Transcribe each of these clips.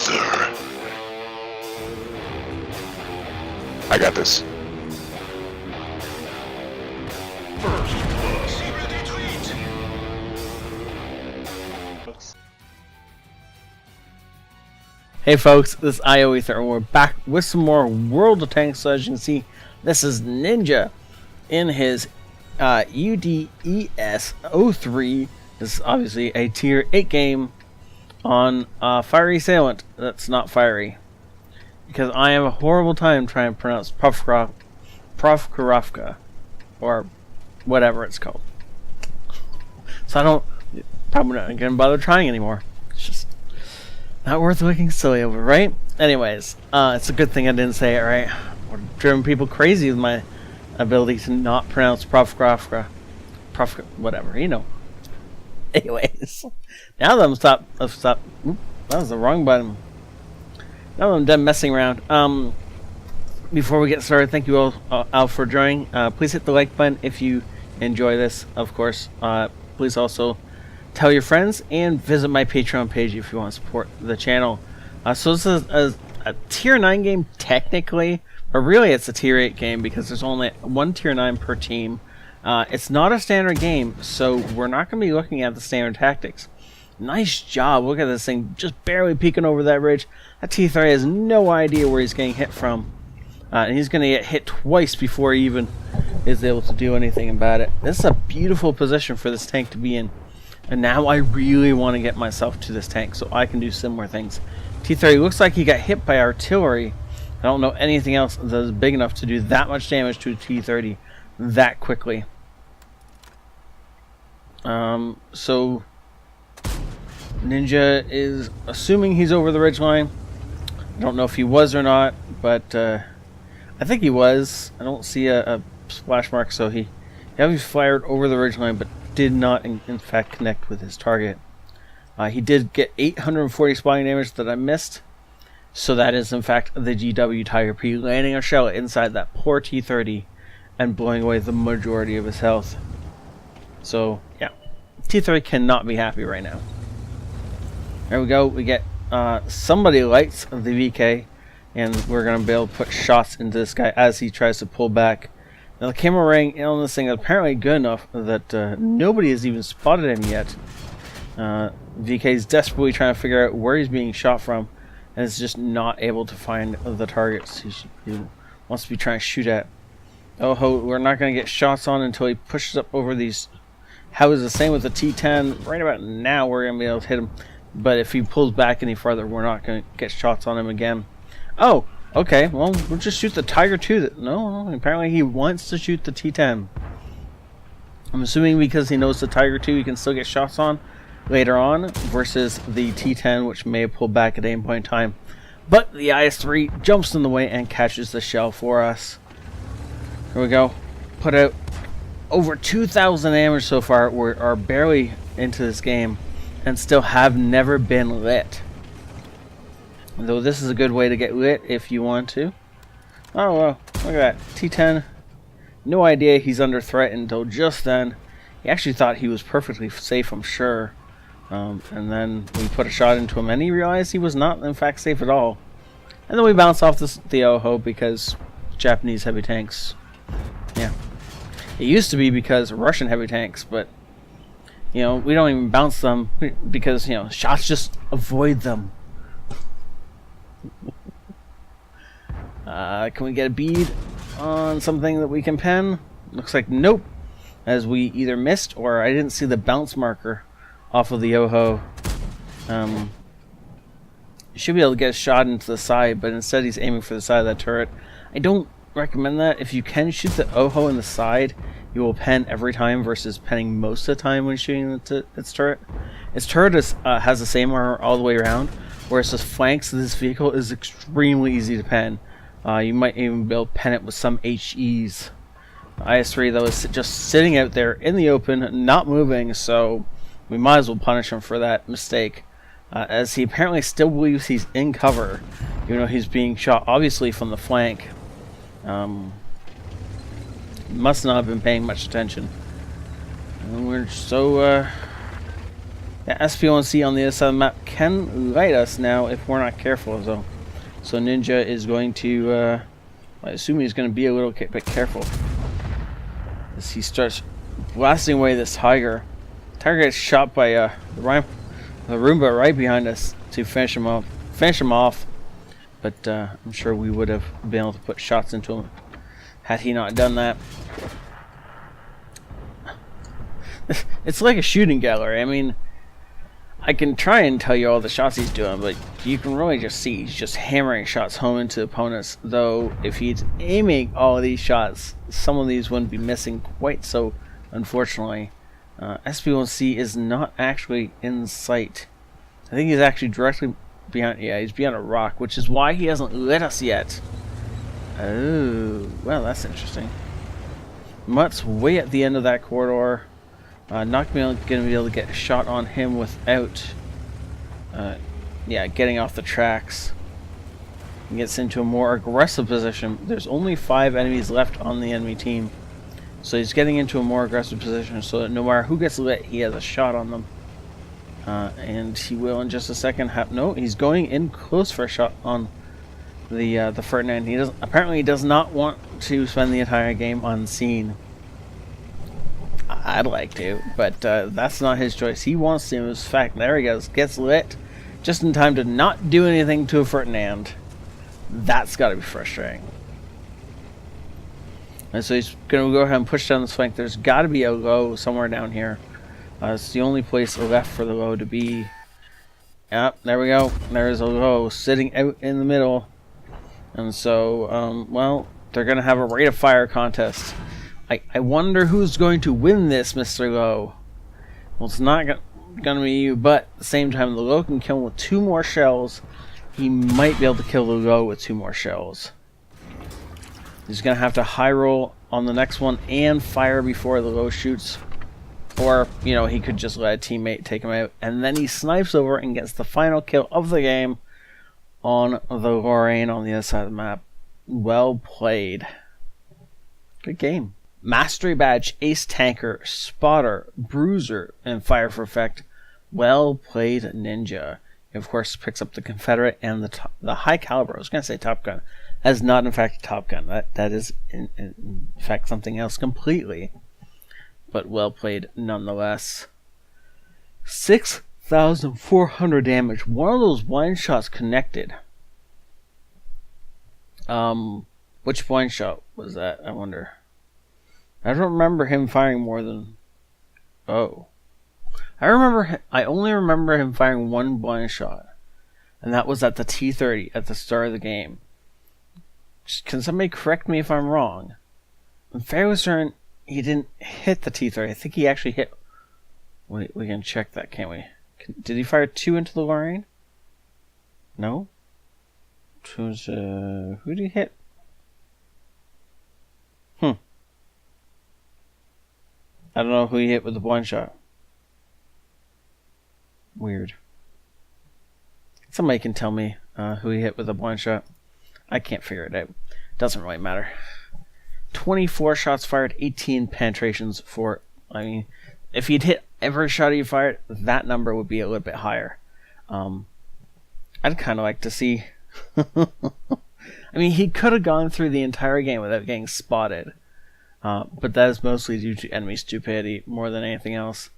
ioEther. I got this. Hey folks, this is ioEther, and we're back with some more World of Tanks. So as you can see, this is Ninja in his UDES 03. This is obviously a tier 8 game on Fiery Assailant. That's not fiery, because I have a horrible time trying to pronounce Profkorovka, or whatever it's called. So I don't, probably not going to bother trying anymore. It's just not worth looking silly over, right? Anyways, it's a good thing I didn't say it right. Or driven people crazy with my ability to not pronounce Profkorovka. Whatever, you know. Anyways, now that I'm stopped. Oop, that was the wrong button. Now that I'm done messing around. Before we get started, thank you all for joining. Please hit the like button if you enjoy this, of course. Please also tell your friends and visit my Patreon page if you want to support the channel. So this is a tier 9 game technically, but really it's a tier 8 game because there's only one tier 9 per team. It's not a standard game, so we're not going to be looking at the standard tactics. Nice job. Look at this thing just barely peeking over that ridge. That T3 has no idea where he's getting hit from. And he's going to get hit twice before he even is able to do anything about it. This is a beautiful position for this tank to be in. And now I really want to get myself to this tank so I can do similar things. T30 looks like he got hit by artillery. I don't know anything else that is big enough to do that much damage to a T30 that quickly. So Ninja is assuming he's over the ridgeline. I don't know if he was or not, but I think he was. I don't see a splash mark, so he obviously fired over the ridgeline, but did not in fact connect with his target. He did get 840 spotting damage that I missed, so that is in fact the GW Tiger P landing a shell inside that poor T30 and blowing away the majority of his health. So yeah, T30 cannot be happy right now. There we go. We get somebody lights the VK, and we're gonna be able to put shots into this guy as he tries to pull back. Now the camera range on this thing is apparently good enough that nobody has even spotted him yet. VK is desperately trying to figure out where he's being shot from, and is just not able to find the targets he wants to be trying to shoot at. Oh, we're not going to get shots on until he pushes up over these houses. Same with the T10. Right about now we're going to be able to hit him, but if he pulls back any farther, we're not going to get shots on him again. Oh! Okay, well, we'll just shoot the Tiger 2. No, apparently he wants to shoot the T10. I'm assuming because he knows the Tiger 2 he can still get shots on later on, versus the T10, which may have pulled back at any point in time. But the IS-3 jumps in the way and catches the shell for us. Here we go. Put out over 2,000 damage so far. We are barely into this game and still have never been lit. Though this is a good way to get lit if you want to. Oh well, look at that. T10, no idea he's under threat until just then. He actually thought he was perfectly safe, I'm sure. And then we put a shot into him and he realized he was not in fact safe at all. And then we bounce off the OHO because Japanese heavy tanks. Yeah. It used to be because Russian heavy tanks, but you know, we don't even bounce them because, you know, shots just avoid them. Can we get a bead on something that we can pen? Looks like nope, as we either missed or I didn't see the bounce marker off of the OHO. You should be able to get a shot into the side, but instead he's aiming for the side of that turret. I don't recommend that. If you can shoot the OHO in the side, you will pen every time versus penning most of the time when shooting its turret. Its turret has the same armor all the way around, whereas the flanks of this vehicle is extremely easy to pen. You might even be able to pen it with some HEs. IS-3 though is just sitting out there in the open, not moving, so we might as well punish him for that mistake. As he apparently still believes he's in cover, even though he's being shot obviously from the flank. Must not have been paying much attention. And we're so Yeah, SP1C on the other side of the map can light us now if we're not careful, though. So Ninja is going to, I assume he's going to be a little bit careful as he starts blasting away this tiger. Tiger gets shot by the Roomba right behind us to finish him off. But I'm sure we would have been able to put shots into him had he not done that. It's like a shooting gallery. I mean, I can try and tell you all the shots he's doing, but you can really just see he's just hammering shots home into opponents. Though if he's aiming all of these shots, some of these wouldn't be missing quite so, unfortunately. SP1C is not actually in sight. I think he's actually directly behind, yeah, he's behind a rock, which is why he hasn't lit us yet. Oh, well, that's interesting. Mutt's way at the end of that corridor. Not going to be able to get a shot on him without, getting off the tracks. He gets into a more aggressive position. There's only 5 enemies left on the enemy team, so he's getting into a more aggressive position so that no matter who gets lit, he has a shot on them. And he will in just a second have... No, he's going in close for a shot on the Ferdinand. He does not want to spend the entire game unseen. I'd like to, but that's not his choice. He wants to. In fact, there he goes. Gets lit just in time to not do anything to a Ferdinand. That's got to be frustrating. And so he's going to go ahead and push down this flank. There's got to be a low somewhere down here. It's the only place left for the low to be. Yep, there we go. There's a low sitting out in the middle. And so, well, they're going to have a rate of fire contest. I wonder who's going to win this, Mr. Low. Well, it's not going to be you, but at the same time, the Low can kill him with 2 more shells. He might be able to kill the Low with 2 more shells. He's going to have to high roll on the next one and fire before the Low shoots. Or, you know, he could just let a teammate take him out. And then he snipes over and gets the final kill of the game on the Lorraine on the other side of the map. Well played. Good game. Mastery Badge, Ace Tanker, Spotter, Bruiser, and Fire for Effect. Well played, Ninja. He, of course, picks up the Confederate and the High Caliber. I was going to say Top Gun. That is not, in fact, a Top Gun. That is, in fact, something else completely. But well played, nonetheless. 6,400 damage. One of those blind shots connected. Which blind shot was that, I wonder? I don't remember him firing more than... Oh. I only remember him firing 1 blind shot. And that was at the T30 at the start of the game. Can somebody correct me if I'm wrong? I'm fairly certain he didn't hit the T30. I think he actually hit... Wait, we can check that, can't we? Did he fire 2 into the Lorraine? No? Who did he hit? I don't know who he hit with the blind shot. Weird. Somebody can tell me who he hit with the blind shot. I can't figure it out. Doesn't really matter. 24 shots fired, 18 penetrations for... I mean, if he'd hit every shot he fired, that number would be a little bit higher. I'd kind of like to see... I mean, he could have gone through the entire game without getting spotted. But that is mostly due to enemy stupidity more than anything else.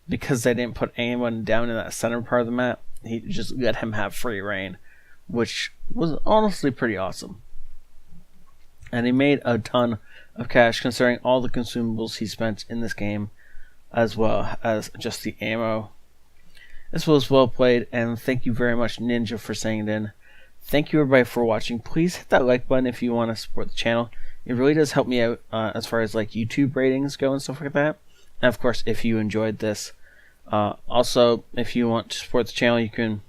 Because they didn't put anyone down in that center part of the map, he just let him have free reign, which was honestly pretty awesome. And he made a ton of cash considering all the consumables he spent in this game, as well as just the ammo. This was well played, and thank you very much, Ninja, for sending it in. Thank you everybody for watching. Please hit that like button if you want to support the channel. It really does help me out as far as like YouTube ratings go and stuff like that. And of course, if you enjoyed this, also if you want to support the channel, you can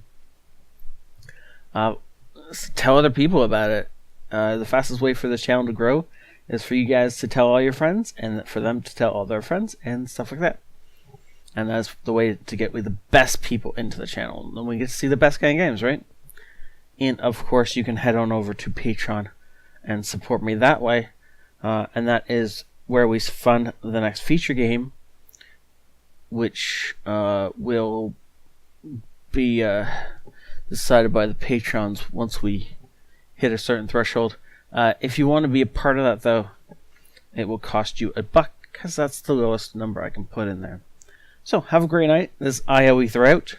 tell other people about it. The fastest way for this channel to grow is for you guys to tell all your friends, and for them to tell all their friends, and stuff like that. And that's the way to get the best people into the channel. Then we get to see the best kind of games, right? And of course, you can head on over to Patreon and support me that way. And that is where we fund the next feature game, which will be decided by the Patrons once we hit a certain threshold. If you want to be a part of that, though, it will cost you $1, because that's the lowest number I can put in there. So, have a great night. This is ioEther out.